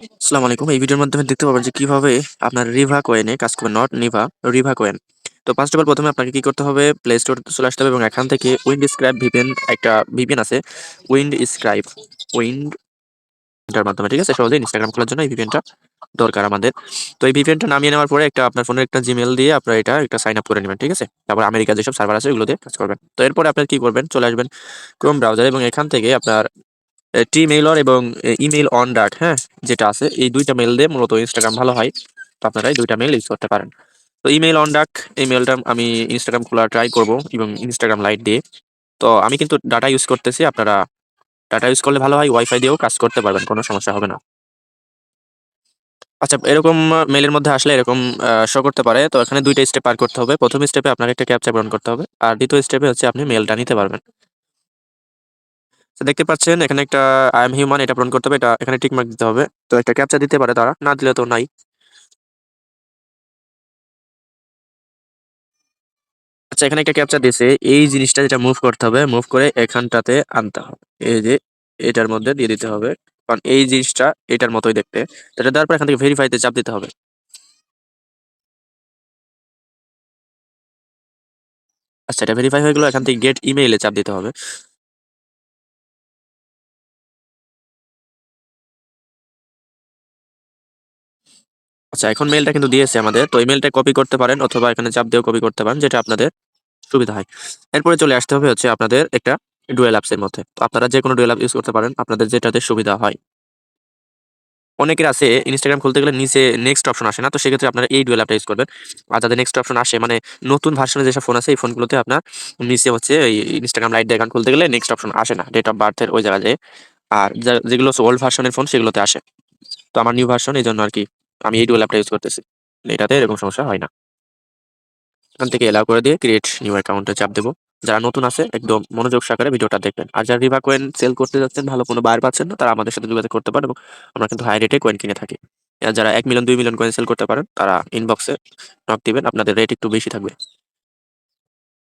আসসালামু আলাইকুম। এই ভিডিওর মাধ্যমে দেখতে পাবেন যে কিভাবে আপনার রিভা কয়েনে কাজ করবে, নট নিভা, রিভা কয়েন। তো ফার্স্ট অফ অল প্রথমে আপনাকে কি করতে হবে, প্লে স্টোর চলে আসতে হবে এবং এখান থেকে উইন্ড স্ক্রাইব ভিপিএন, একটা ভিপিএন আছে উইন্ড স্ক্রাইব, উইন্ড এটার মাধ্যমে, ঠিক আছে, সহজে ইনস্টাগ্রাম খোলার জন্য এই ভিপিএনটা দরকার আমাদের। তো এই ভিপিএনটা নামিয়ে নেওয়ার পরে একটা আপনার ফোনের একটা জিমেল দিয়ে আপনার এটা একটা সাইন আপ করে নেবেন, ঠিক আছে। তারপর আমেরিকার যেসব সার্ভার আছে ওগুলো দিয়ে কাজ করবেন। তো এরপরে আপনার কি করবেন, চলে আসবেন ক্রোম ব্রাউজারে এবং এখান থেকে আপনার টি মেইলর এবং ইমেইল অন ডাক, হ্যাঁ, যেটা আছে এই দুইটা মেইল দিয়ে মূলত ইনস্টাগ্রাম ভালো হয়। তো আপনারা এই দুইটা মেইল ইউজ করতে পারেন। তো ইমেইল অন ডাক এই মেইলটা আমি ইনস্টাগ্রাম খোলা ট্রাই করব এবং ইনস্টাগ্রাম লাইট দিয়ে। তো আমি কিন্তু ডাটা ইউজ করতেছি, আপনারা ডাটা ইউজ করলে ভালো হয়, ওয়াইফাই দিয়েও কাজ করতে পারবেন, কোনো সমস্যা হবে না। আচ্ছা, এরকম মেইলের মধ্যে আসলে এরকম শো করতে পারে। তো এখানে দুইটা স্টেপ পার করতে হবে। প্রথম স্টেপে আপনাকে একটা ক্যাপচা পূরণ করতে হবে, আর দ্বিতীয় স্টেপে হচ্ছে আপনি মেইলটা নিতে পারবেন। তো দেখতে পাচ্ছেন এখানে একটা আই এম হিউম্যান, এটা পূরণ করতে হবে, এটা এখানে টিক মার্ক দিতে হবে। তো একটা ক্যাপচা দিতে পারে তারা, না দিলে তো নাই। আচ্ছা, এখানে একটা ক্যাপচা দিয়েছে, এই জিনিসটা যেটা মুভ করতে হবে, মুভ করে এখানটাতে আনতে হবে, এই যে এটার মধ্যে দিয়ে দিতে হবে, কারণ এই জিনিসটা এটার মতোই দেখতে। তো এটা দেওয়ার পর এখান থেকে ভেরিফাইতে চাপ দিতে হবে। আচ্ছা, এটা ভেরিফাই হয়ে গেল, এখান থেকে গেট ইমেইলে চাপ দিতে হবে। আচ্ছা, এখন মেলটা কিন্তু দিয়েছে আমাদের, তো ইমেলটা কপি করতে পারেন অথবা এখানে চাপ দিয়েও কপি করতে পারেন, যেটা আপনাদের সুবিধা হয়। এরপরে চলে আসতে হবে হচ্ছে আপনাদের একটা ডুয়েল অ্যাপসের মধ্যে। তো আপনারা যে কোনো ডুয়েল অ্যাপ ইউজ করতে পারেন, আপনাদের যেটাতে সুবিধা হয়। অনেকের আছে ইনস্টাগ্রাম খুলতে গেলে নিচে নেক্সট অপশন আসে না, তো সেক্ষেত্রে আপনারা এই ডুয়েল অ্যাপটা ইউজ করবেন। আর যাদের নেক্সট অপশন আসে, মানে নতুন ভার্সনে যেসব ফোন আছে এই ফোনগুলোতে আপনার নিচে হচ্ছে এই ইনস্টাগ্রাম লাইট দিয়ে অ্যাকাউন্ট খুলতে গেলে নেক্সট অপশন আসে না, ডেট অফ বার্থের ওই জায়গায় যায়। আর যেগুলো হচ্ছে ওল্ড ভার্সনের ফোন সেগুলোতে আসে। তো আমার নিউ ভার্সন, এই জন্য আর কি আমি এই ডুয়েল অ্যাপটা ইউজ করতেছি, এটাতে এরকম সমস্যা হয় না। এখান থেকে এলাও করে দিয়ে ক্রিয়েট নিউ অ্যাকাউন্টে চাপ দেবো। যারা নতুন আছে একদম মনোযোগ সহকারে ভিডিওটা দেখবেন। আর যারা রিভা কয়েন সেল করতে যাচ্ছেন, ভালো কোনো বায়ার পাচ্ছেন না, তারা আমাদের সাথে যোগাযোগ করতে পারেন এবং আমরা কিন্তু হাই রেটে কয়েন কিনে থাকি। আর যারা 1 মিলিয়ন 2 মিলিয়ন কয়েন সেল করতে পারেন, তারা ইনবক্সে নক দিবেন, আপনাদের রেট একটু বেশি থাকবে।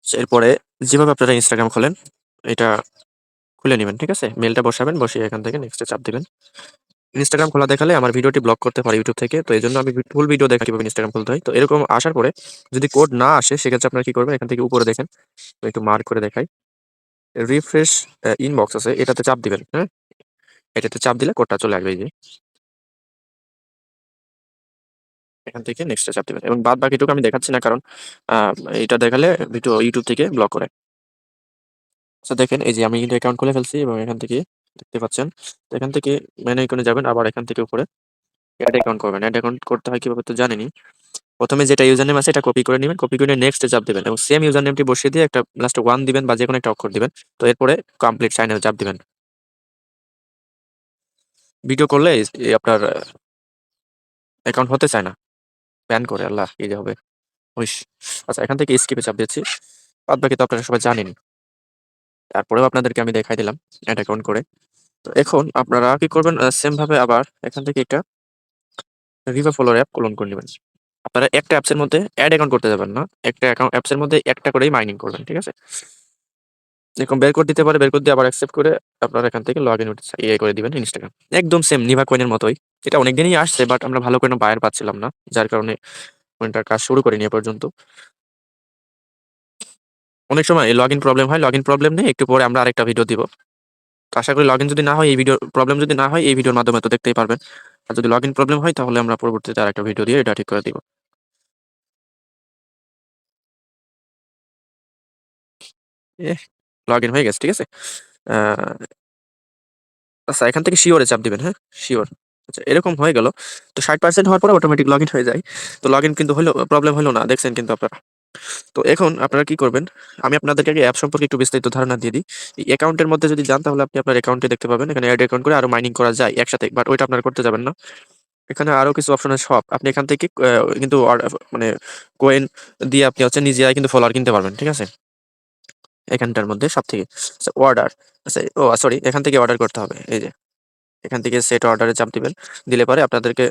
এরপরে যেভাবে আপনারা ইনস্টাগ্রাম খোলেন, এটা খুলে নেবেন, ঠিক আছে, মেলটা বসাবেন, বসিয়ে এখান থেকে নেক্সটে চাপ দিবেন। ইনস্টাগ্রাম খোলা দেখালে আমার ভিডিওটি ব্লক করতে পারে ইউটিউব থেকে, তো এই জন্য আমি ফুল ভিডিও দেখা কিভাবে ইনস্টাগ্রাম খুলতে হয়। তো এরকম আসার পরে যদি কোড না আসে, সেক্ষেত্রে আপনারা কি করবেন, এখান থেকে উপরে দেখেন, তো একটু মার্ক করে দেখাই, রিফ্রেশ ইনবক্স আছে, এটাতে চাপ দিবেন, হ্যাঁ, এটাতে চাপ দিলে কোডটা চলে আসবে, এই যে এখান থেকে নেক্সটে চাপ দিবেন এবং বাদ বাকিটুকু আমি দেখাচ্ছি না, কারণ আহ, এটা দেখালে ভিডিও ইউটিউব থেকে ব্লক করে। আচ্ছা দেখেন, এই যে আমি কিন্তু অ্যাকাউন্ট খুলে ফেলছি এবং এখান থেকে দেখতে পাচ্ছেন। তো এখান থেকে মেনু আইকনে যাবেন, আবার এখান থেকে উপরে অ্যাড অ্যাকাউন্ট করবেন। অ্যাড অ্যাকাউন্ট করতে হয় কিভাবে তো জানেনই। প্রথমে যেটা ইউজার নেম আছে এটা কপি করে নেবেন, কপি করে নেক্সটে চাপ দিবেন এবং সেম ইউজার নেমটি বসিয়ে দিয়ে একটা লাস্টে 1 দিবেন বা যে কোনো একটা অক্ষর দিবেন। তো এরপরে কমপ্লিট সাইন এ চাপ দিবেন। ভিডিও করলে আপনার অ্যাকাউন্ট হতে চায় না, ব্যান করে, আল্লাহ কি যে হবে। উইশ। আচ্ছা, এখান থেকে স্কিপে চাপ দিচ্ছি। বাদ বাকি তো আপনারা সবাই জানেন, তারপরেও আপনাদেরকে আমি দেখাই দিলাম অ্যাড অ্যাকাউন্ট করে। তো এখন আপনারা কি করবেন, সেম ভাবে আবার এখান থেকে একটা রিভা ফলোয়ার অ্যাপ ক্লোন করে নেবেন। আপনারা একটা অ্যাপসের মধ্যে অ্যাড অ্যাকাউন্ট করতে যাবেন না, একটা অ্যাকাউন্ট অ্যাপসের মধ্যে একটা করেই মাইনিং করবেন, ঠিক আছে। এরকম বের করে দিতে পারে, বের করে দিয়ে আবার অ্যাকসেপ্ট করে আপনারা এখান থেকে লগ ইন ইয়ে করে দিবেন ইনস্টাগ্রাম, একদম সেম নিভা কয়েনের মতোই। এটা অনেকদিনই আসছে, বাট আমরা ভালো কোনো বায়ার পাচ্ছিলাম না, যার কারণে কয়েনটার কাজ শুরু করিনি এ পর্যন্ত। অনেক সময় লগ ইন প্রবলেম হয়, লগ ইন প্রবলেম নেই, একটু পরে আমরা আরেকটা ভিডিও দিব। তো আশা করি লগ ইন যদি না হয়, এই ভিডিও প্রবলেম যদি না হয়, এই ভিডিওর মাধ্যমে তো দেখতেই পারবেন। আর যদি লগ ইন প্রবলেম হয়, তাহলে আমরা পরবর্তীতে আরেকটা ভিডিও দিয়ে এটা ঠিক করে দিব। এ লগ ইন হয়ে গেছে, ঠিক আছে। আহ, আচ্ছা, এখান থেকে শিওরে চাপ দিবেন, হ্যাঁ, শিওর। আচ্ছা, এরকম হয়ে গেল। তো 60% হওয়ার পরে অটোমেটিক লগ ইন হয়ে যায়। তো লগ ইন কিন্তু হলো, প্রবলেম হলো না, দেখছেন কিন্তু আপনারা। তো এখন আপনারা কি করবেন, আমি আপনাদেরকে আগে অ্যাপ সম্পর্কে একটু বিস্তারিত ধারণা দিয়ে দিই। এই অ্যাকাউন্টের মধ্যে যদি যান, তাহলে আপনি আপনার অ্যাকাউন্টে দেখতে পাবেন এখানে অ্যাড অ্যাকাউন্ট করে আরো মাইনিং করা যায় একসাথে, বাট ওইটা আপনারা করতে যাবেন না। এখানে আরো কিছু অপশন আছে সব, আপনি এখান থেকে কিন্তু মানে কোয়েন দিয়ে আপনি হচ্ছে নিজেরাই কিন্তু ফলোয়ার কিনতে পারবেন, ঠিক আছে। এখানটার মধ্যে সব থেকে অর্ডার, আচ্ছা ও সরি, এখান থেকে অর্ডার করতে হবে, এই যে এখান থেকে সেট অর্ডারে চাপ দিবেন। দিলে পরে আপনাদেরকে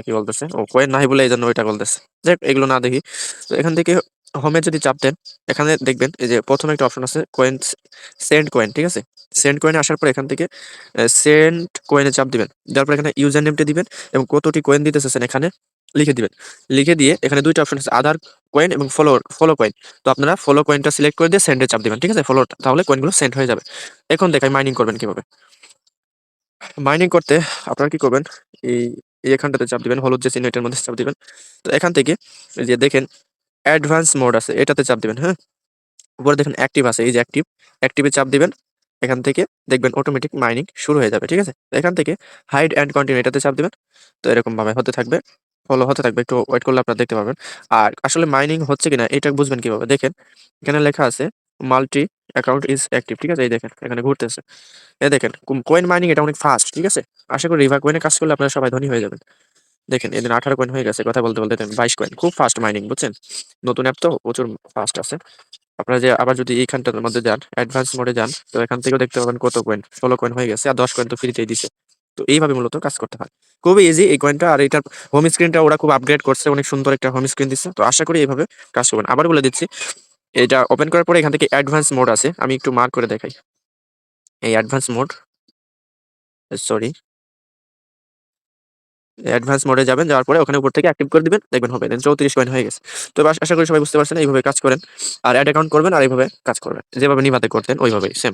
কি বলতেছে, ও কয়েন নাই বলে এই জন্য ওইটা বলতেছে, যাক এগুলো না দেখি। তো এখান থেকে হোমে যদি চাপ দেন, এখানে দেখবেন এই যে প্রথমে একটা অপশন আছে কয়েন, সেন্ড কয়েন, ঠিক আছে। সেন্ড কয়েনে আসার পর এখান থেকে সেন্ড কয়েনে চাপ দিবেন। দেওয়ার পর এখানে ইউজার নেমটা দিবেন এবং কতটি কয়েন দিতে চাচ্ছেন এখানে লিখে দিবেন। লিখে দিয়ে এখানে ২ টা অপশন আছে, আধার কয়েন এবং ফলো কয়েন। তো আপনারা ফলো কয়েনটা সিলেক্ট করে দিয়ে সেন্ড এ চাপ দিবেন। ঠিক আছে? তাহলে কয়েনগুলো সেন্ড হয়ে যাবে। এখন দেখাই মাইনিং করবেন কিভাবে। মাইনিং করতে আপনারা কি করবেন? এই এই এখানটাতে চাপ দিবেন। হলুদ যে চিহ্ন এটার মধ্যে চাপ দিবেন। তো এখান থেকে এই যে দেখেন অ্যাডভান্স মোড আছে, এটাতে চাপ দিবেন, হ্যাঁ? উপরে দেখেন অ্যাক্টিভ আছে, এই যে অ্যাক্টিভ, অ্যাক্টিভে চাপ দিবেন। এখান থেকে দেখবেন অটোমেটিক মাইনিং শুরু হয়ে যাবে। ঠিক আছে? এখান থেকে হাইড অ্যান্ড কন্টিনিউ এটাতে চাপ দিবেন। তো এরকম ভাবে হতে থাকবে, ফলো হতে থাকবে। একটু ওয়েট করলে আপনারা দেখতে পাবেন। আর আসলে মাইনিং হচ্ছে কিনা এটা বুঝবেন কিভাবে? দেখেন এখানে লেখা আছে মাল্টি অ্যাকাউন্ট ইজ অ্যাক্টিভ। ঠিক আছে? এই দেখেন এখানে ঘুরতেছে। এই দেখেন কয়েন মাইনিং এটা অনেক ফাস্ট। ঠিক আছে? আশা করি রিভার কয়েনে কাজ করলে আপনারা সবাই ধনী হয়ে যাবেন। দেখেন এদিন 18 কয়েন হয়ে গেছে। কথা বলতে, বলতে দেখেন 22 কয়েন। খুব ফাস্ট মাইনিং, বুঝছেন? নতুন অ্যাপ তো প্রচুর ফাস্ট আছে। আপনারা যে আবার যদি এইখানটার মধ্যে যান, অ্যাডভান্স মোডে যান, তো এখান থেকেও দেখতে পাবেন কত কয়েন, 16 কয়েন হয়ে গেছে আর 10 কয়েন তো ফ্রিতেই দিছে। তো এইভাবে মূলত কাজ করতে হয়। খুবই ইজি এই কয়েনটা। আর এটার হোম স্ক্রিনটা ওরা খুব আপগ্রেড করছে। অনেক সুন্দর একটা হোম স্ক্রিন দিচ্ছে। তো আশা করি এইভাবে কাজ করবেন। আবার বলে দিচ্ছি, এটা ওপেন করার পরে এখান থেকে অ্যাডভান্স মোড আছে। আমি একটু মার্ক করে দেখাই। এই অ্যাডভান্স মোড, সরি, অ্যাডভান্স মোডে যাবেন। যাওয়ার পরে ওখানে উপর থেকে অ্যাক্টিভ করে দিবেন। দেখবেন হবে। দেন 34 কয়েন হয়ে গেছে। তো এবার আশা করি সবাই বুঝতে পারছেন। এইভাবে কাজ করেন। আর এড অ্যাকাউন্ট করবেন আর এইভাবে কাজ করবেন। যেভাবে নিভাতে করতেন ওইভাবেই সেম।